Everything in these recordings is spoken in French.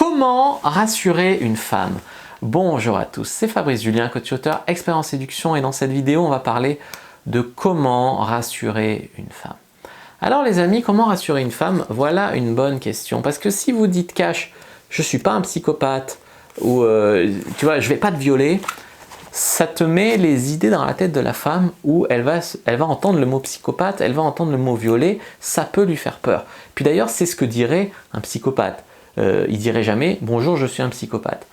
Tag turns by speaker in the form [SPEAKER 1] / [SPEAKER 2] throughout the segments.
[SPEAKER 1] Comment rassurer une femme? Bonjour à tous, c'est Fabrice Julien, coach auteur, expert en séduction, et dans cette vidéo, on va parler de comment rassurer une femme. Alors les amis, comment rassurer une femme? Voilà une bonne question, parce que si vous dites cash, je ne suis pas un psychopathe, ou tu vois, je ne vais pas te violer, ça te met les idées dans la tête de la femme où elle va entendre le mot psychopathe, elle va entendre le mot violer, ça peut lui faire peur. Puis d'ailleurs, c'est ce que dirait un psychopathe. Il dirait jamais « bonjour, je suis un psychopathe ».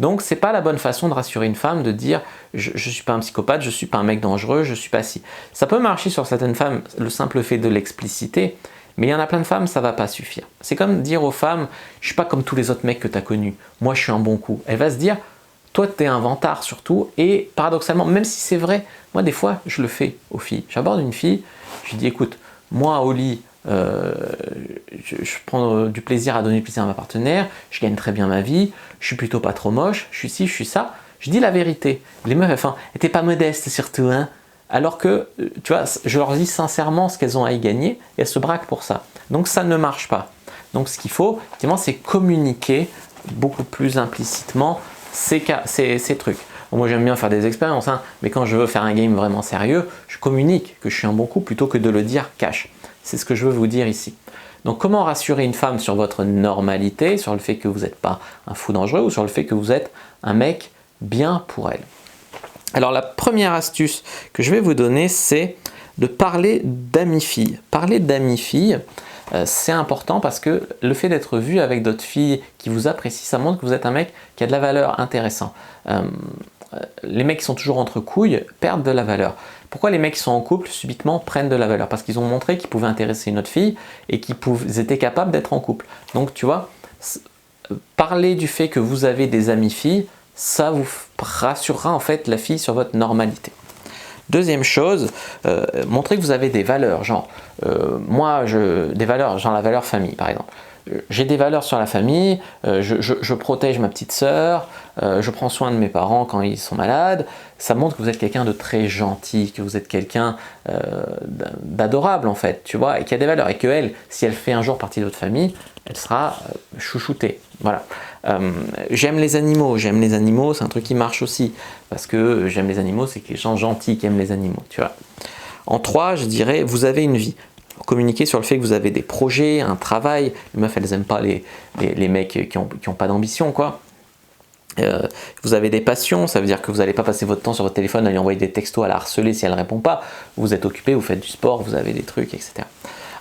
[SPEAKER 1] Donc c'est pas la bonne façon de rassurer une femme de dire « je ne suis pas un psychopathe, je ne suis pas un mec dangereux, je ne suis pas si ». Ça peut marcher sur certaines femmes, le simple fait de l'expliciter, mais il y en a plein de femmes, ça ne va pas suffire. C'est comme dire aux femmes « je ne suis pas comme tous les autres mecs que tu as connus, moi je suis un bon coup ». Elle va se dire « toi tu es un vantard surtout » et paradoxalement, même si c'est vrai, moi des fois je le fais aux filles. J'aborde une fille, je lui dis « écoute, moi au lit, je prends du plaisir à donner du plaisir à ma partenaire, je gagne très bien ma vie, je suis plutôt pas trop moche, je suis ci, je suis ça. Je dis la vérité. Les meufs, enfin, elles n'étaient pas modestes surtout, hein. Alors que, tu vois, je leur dis sincèrement ce qu'elles ont à y gagner et elles se braquent pour ça. Donc ça ne marche pas. Donc ce qu'il faut, effectivement, c'est communiquer beaucoup plus implicitement ces trucs. Bon, moi j'aime bien faire des expériences, hein, mais quand je veux faire un game vraiment sérieux, je communique que je suis un bon coup plutôt que de le dire cash. C'est ce que je veux vous dire ici. Donc comment rassurer une femme sur votre normalité, sur le fait que vous n'êtes pas un fou dangereux ou sur le fait que vous êtes un mec bien pour elle. Alors la première astuce que je vais vous donner, c'est de parler d'amis-filles. Parler d'amis-filles, c'est important parce que le fait d'être vu avec d'autres filles qui vous apprécient, ça montre que vous êtes un mec qui a de la valeur intéressante. Les mecs qui sont toujours entre couilles perdent de la valeur. Pourquoi les mecs qui sont en couple subitement prennent de la valeur? Parce qu'ils ont montré qu'ils pouvaient intéresser une autre fille et qu'ils étaient capables d'être en couple. Donc tu vois, parler du fait que vous avez des amis filles, ça vous rassurera en fait la fille sur votre normalité. Deuxième chose, montrer que vous avez des valeurs, genre des valeurs, genre la valeur famille par exemple. J'ai des valeurs sur la famille, je protège ma petite sœur, je prends soin de mes parents quand ils sont malades. Ça montre que vous êtes quelqu'un de très gentil, que vous êtes quelqu'un d'adorable en fait, tu vois, et qui a des valeurs. Et qu'elle, si elle fait un jour partie de votre famille, elle sera chouchoutée. Voilà. J'aime les animaux, c'est un truc qui marche aussi. Parce que j'aime les animaux, c'est que les gens gentils qui aiment les animaux, tu vois. En 3, je dirais, vous avez une vie. Communiquer sur le fait que vous avez des projets, un travail. Les meufs, elles n'aiment pas les mecs qui ont pas d'ambition, quoi. Vous avez des passions, ça veut dire que vous n'allez pas passer votre temps sur votre téléphone à lui envoyer des textos, à la harceler si elle ne répond pas. Vous êtes occupé, vous faites du sport, vous avez des trucs, etc.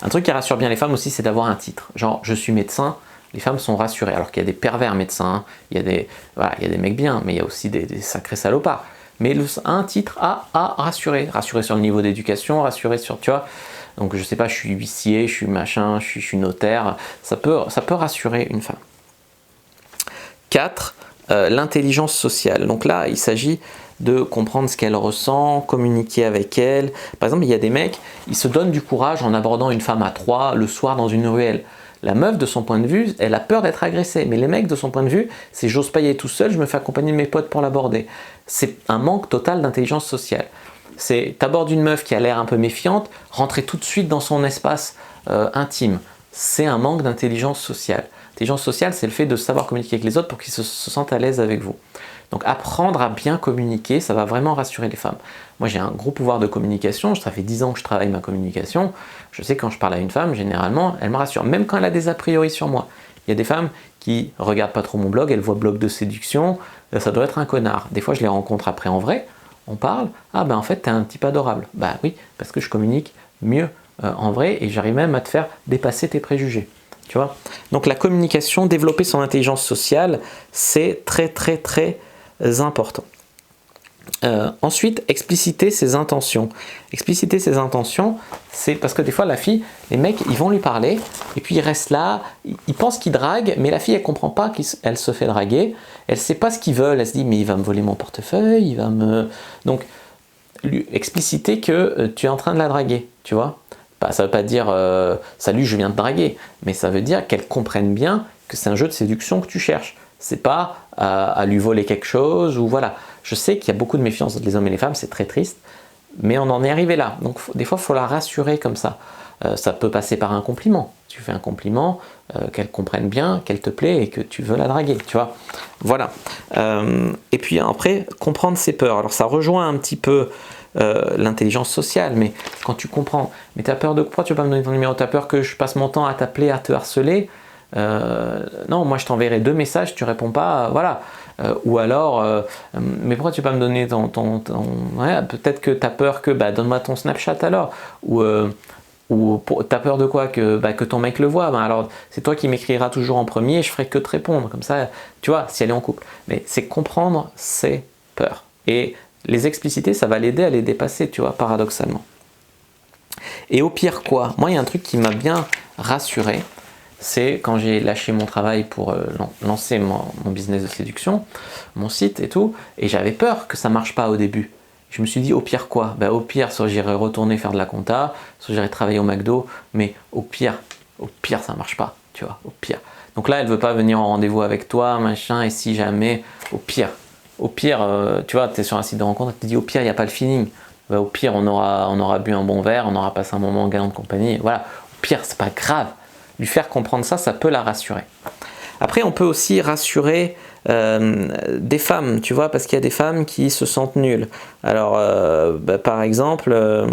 [SPEAKER 1] Un truc qui rassure bien les femmes aussi, c'est d'avoir un titre. Genre, je suis médecin, les femmes sont rassurées. Alors qu'il y a des pervers médecins, hein. Il y a des mecs bien, mais il y a aussi des sacrés salopards. Mais un titre à rassurer. Rassurer sur le niveau d'éducation, rassurer sur, tu vois. Donc je sais pas, je suis huissier, je suis machin, je suis notaire. Ça peut rassurer une femme. 4. L'intelligence sociale. Donc là, il s'agit de comprendre ce qu'elle ressent, communiquer avec elle. Par exemple, il y a des mecs, ils se donnent du courage en abordant une femme à 3 le soir dans une ruelle. La meuf, de son point de vue, elle a peur d'être agressée. Mais les mecs, de son point de vue, c'est j'ose pas y aller tout seul, je me fais accompagner de mes potes pour l'aborder. C'est un manque total d'intelligence sociale. C'est t'abordes une meuf qui a l'air un peu méfiante, rentrer tout de suite dans son espace intime. C'est un manque d'intelligence sociale. L'intelligence sociale, c'est le fait de savoir communiquer avec les autres pour qu'ils se sentent à l'aise avec vous. Donc apprendre à bien communiquer, ça va vraiment rassurer les femmes. Moi j'ai un gros pouvoir de communication, ça fait 10 ans que je travaille ma communication. Je sais que quand je parle à une femme, généralement, elle me rassure, même quand elle a des a priori sur moi. Il y a des femmes qui regardent pas trop mon blog, elles voient blog de séduction, ça doit être un connard. Des fois je les rencontre après en vrai, on parle, ah ben en fait t'es un type adorable. Bah oui, parce que je communique mieux en vrai et j'arrive même à te faire dépasser tes préjugés. Tu vois? Donc la communication, développer son intelligence sociale, c'est très très très important. Ensuite, expliciter ses intentions. Expliciter ses intentions, c'est parce que des fois la fille, les mecs, ils vont lui parler et puis ils restent là, ils pensent qu'ils draguent, mais la fille elle comprend pas qu'elle se fait draguer, elle sait pas ce qu'ils veulent, elle se dit mais il va me voler mon portefeuille, il va me... Donc, lui expliciter que tu es en train de la draguer, tu vois. Ça ne veut pas dire salut je viens te draguer, mais ça veut dire qu'elle comprenne bien que c'est un jeu de séduction que tu cherches. C'est pas à lui voler quelque chose ou voilà. Je sais qu'il y a beaucoup de méfiance entre les hommes et les femmes, c'est très triste, mais on en est arrivé là. Donc des fois il faut la rassurer comme ça. Ça peut passer par un compliment. Tu fais un compliment, qu'elle comprenne bien, qu'elle te plaît et que tu veux la draguer, tu vois. Voilà. Et puis après, comprendre ses peurs. Alors ça rejoint un petit peu l'intelligence sociale, mais quand tu comprends, mais tu as peur de quoi? Tu vas pas me donner ton numéro, tu as peur que je passe mon temps à t'appeler, à te harceler? Non, moi je t'enverrai 2 messages, tu réponds pas, voilà. Ou alors, mais pourquoi tu vas pas me donner ouais, peut-être que tu as peur que, donne-moi ton Snapchat alors, ou t'as peur de quoi? Que ton mec le voit, alors c'est toi qui m'écriras toujours en premier et je ferai que te répondre, comme ça, tu vois, si elle est en couple. Mais c'est comprendre ses peurs. Et les expliciter, ça va l'aider à les dépasser, tu vois, paradoxalement. Et au pire quoi? Moi, il y a un truc qui m'a bien rassuré, c'est quand j'ai lâché mon travail pour lancer mon business de séduction, mon site et tout, et j'avais peur que ça marche pas au début. Je me suis dit, au pire quoi? Au pire, soit j'irai retourner faire de la compta, soit j'irai travailler au McDo, mais au pire ça marche pas, tu vois, au pire. Donc là, elle veut pas venir en rendez-vous avec toi, machin, et si jamais, au pire, tu vois, tu es sur un site de rencontre, tu te dis, au pire, il n'y a pas le feeling. Au pire, on aura bu un bon verre, on aura passé un moment galant de compagnie, voilà. Au pire, c'est pas grave. Lui faire comprendre ça, ça peut la rassurer. Après, on peut aussi rassurer des femmes, tu vois, parce qu'il y a des femmes qui se sentent nulles. Alors, par exemple,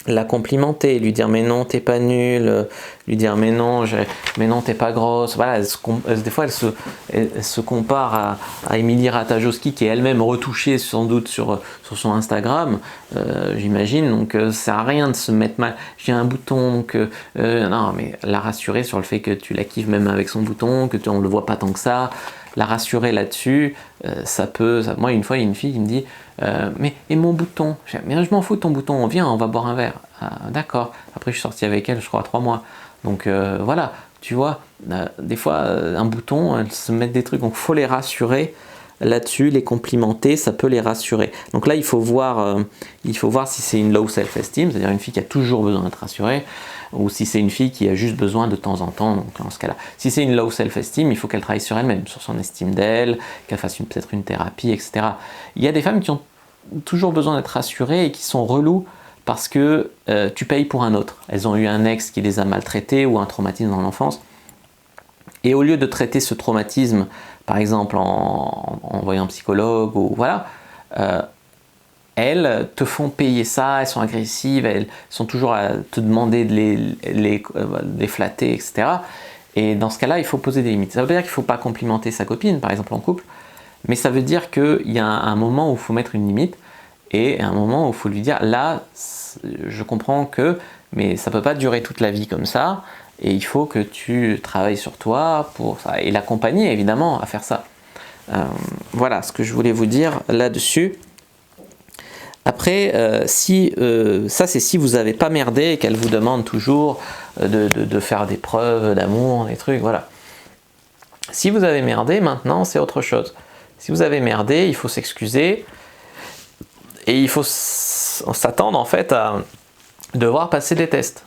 [SPEAKER 1] la complimenter, lui dire mais non t'es pas nulle, lui dire mais non t'es pas grosse. Voilà, des fois elle se compare à Émilie Ratajkowski qui est elle-même retouchée sans doute sur son Instagram, j'imagine, donc ça sert à rien de se mettre mal. J'ai un bouton, donc non, mais la rassurer sur le fait que tu la kiffes même avec son bouton, que on le voit pas tant que ça. La rassurer là-dessus, moi une fois il y a une fille qui me dit mais et mon bouton? Je m'en fous de ton bouton, viens on va boire un verre. Ah, d'accord. Après je suis sorti avec elle je crois 3 mois. Donc voilà, tu vois, des fois un bouton, elles se mettent des trucs, donc il faut les rassurer là-dessus, les complimenter, ça peut les rassurer. Donc là il faut voir si c'est une low self-esteem, c'est-à-dire une fille qui a toujours besoin d'être rassurée, ou si c'est une fille qui a juste besoin de temps en temps, donc dans ce cas-là. Si c'est une low self-esteem, il faut qu'elle travaille sur elle-même, sur son estime d'elle, qu'elle fasse peut-être une thérapie, etc. Il y a des femmes qui ont toujours besoin d'être rassurées et qui sont reloues parce que tu payes pour un autre. Elles ont eu un ex qui les a maltraitées ou un traumatisme dans l'enfance. Et au lieu de traiter ce traumatisme, par exemple en voyant un psychologue, ou voilà, elles te font payer ça, elles sont agressives, elles sont toujours à te demander de les flatter, etc. Et dans ce cas-là, il faut poser des limites. Ça veut pas dire qu'il ne faut pas complimenter sa copine, par exemple en couple, mais ça veut dire qu'il y a un moment où il faut mettre une limite et un moment où il faut lui dire, là, je comprends que, mais ça ne peut pas durer toute la vie comme ça, et il faut que tu travailles sur toi pour ça, et l'accompagner évidemment à faire ça. Voilà ce que je voulais vous dire là-dessus. Après, ça c'est si vous n'avez pas merdé et qu'elle vous demande toujours de faire des preuves d'amour, des trucs, voilà. Si vous avez merdé, maintenant c'est autre chose. Si vous avez merdé, il faut s'excuser et il faut s'attendre en fait à devoir passer des tests.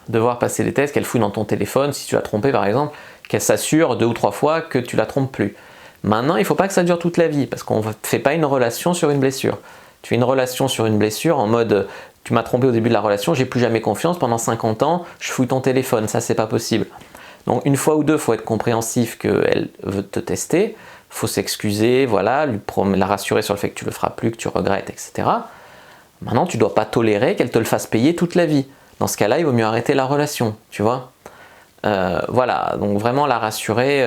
[SPEAKER 1] Qu'elle fouille dans ton téléphone, si tu l'as trompé par exemple, qu'elle s'assure 2 ou 3 fois que tu la trompes plus. Maintenant, il ne faut pas que ça dure toute la vie parce qu'on ne fait pas une relation sur une blessure. Tu fais une relation sur une blessure en mode tu m'as trompé au début de la relation, j'ai plus jamais confiance, pendant 50 ans, je fouille ton téléphone, ça c'est pas possible. Donc une fois ou deux, il faut être compréhensif qu'elle veut te tester, il faut s'excuser, voilà, la rassurer sur le fait que tu le feras plus, que tu regrettes, etc. Maintenant, tu ne dois pas tolérer qu'elle te le fasse payer toute la vie. Dans ce cas-là, il vaut mieux arrêter la relation, tu vois. Voilà, donc vraiment la rassurer.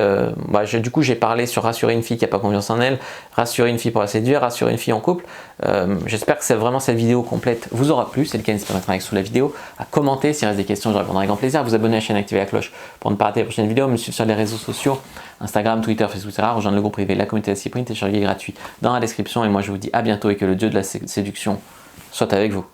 [SPEAKER 1] Du coup, j'ai parlé sur rassurer une fille qui n'a pas confiance en elle, rassurer une fille pour la séduire, rassurer une fille en couple. J'espère que vraiment cette vidéo complète vous aura plu. C'est le cas, n'hésitez pas à mettre un like sous la vidéo, à commenter s'il reste des questions, je répondrai avec grand plaisir. À vous abonner à la chaîne, activer la cloche pour ne pas rater les prochaines vidéos. Me suivre sur les réseaux sociaux, Instagram, Twitter, Facebook, etc. Rejoindre le groupe privé, la communauté Cyprint, télécharger gratuit dans la description. Et moi, je vous dis à bientôt et que le dieu de la séduction soit avec vous.